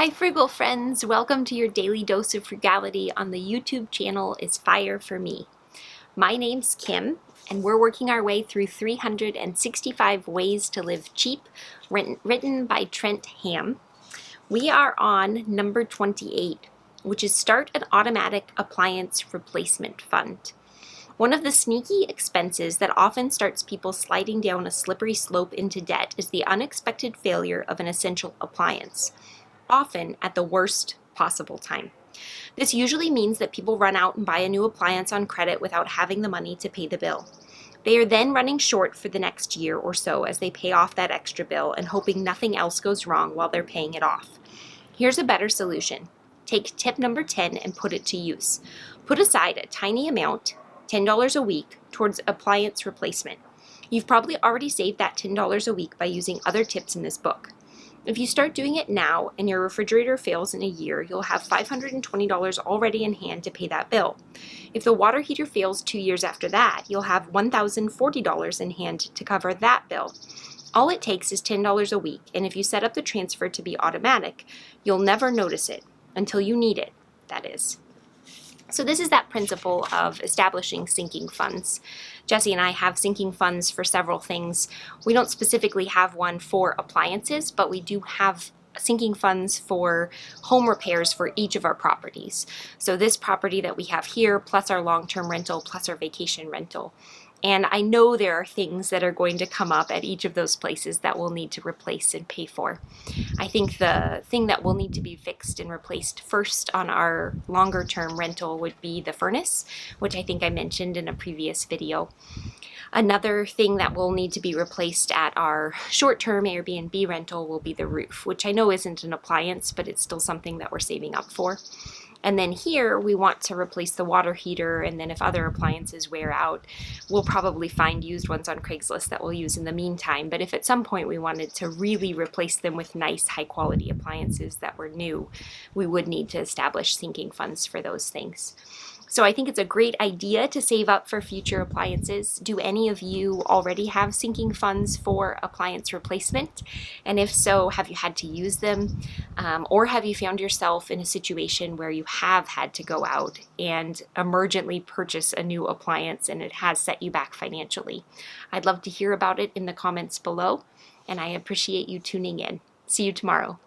Hi Frugal friends, welcome to your daily dose of frugality on the YouTube channel Is Fire for Me. My name's Kim and we're working our way through 365 Ways to Live Cheap, written by Trent Ham. We are on number 28, which is Start an Automatic Appliance Replacement Fund. One of the sneaky expenses that often starts people sliding down a slippery slope into debt is the unexpected failure of an essential appliance, often at the worst possible time. This usually means that people run out and buy a new appliance on credit without having the money to pay the bill. They are then running short for the next year or so as they pay off that extra bill and hoping nothing else goes wrong while they're paying it off. Here's a better solution. Take tip number 10 and put it to use. Put aside a tiny amount, $10 a week, towards appliance replacement. You've probably already saved that $10 a week by using other tips in this book. If you start doing it now and your refrigerator fails in a year, you'll have $520 already in hand to pay that bill. If the water heater fails 2 years after that, you'll have $1,040 in hand to cover that bill. All it takes is $10 a week, and if you set up the transfer to be automatic, you'll never notice it until you need it, that is. So this is that principle of establishing sinking funds. Jesse and I have sinking funds for several things. We don't specifically have one for appliances, but we do have sinking funds for home repairs for each of our properties. So this property that we have here, plus our long-term rental, plus our vacation rental. And I know there are things that are going to come up at each of those places that we'll need to replace and pay for. I think the thing that will need to be fixed and replaced first on our longer term rental would be the furnace, which I think I mentioned in a previous video. Another thing that will need to be replaced at our short-term Airbnb rental will be the roof, which I know isn't an appliance, but it's still something that we're saving up for. And then here we want to replace the water heater, and then if other appliances wear out, we'll probably find used ones on Craigslist that we'll use in the meantime. But if at some point we wanted to really replace them with nice, high-quality appliances that were new, we would need to establish sinking funds for those things. So I think it's a great idea to save up for future appliances. Do any of you already have sinking funds for appliance replacement? And if so, have you had to use them? Or have you found yourself in a situation where you have had to go out and emergently purchase a new appliance and it has set you back financially? I'd love to hear about it in the comments below, and I appreciate you tuning in. See you tomorrow.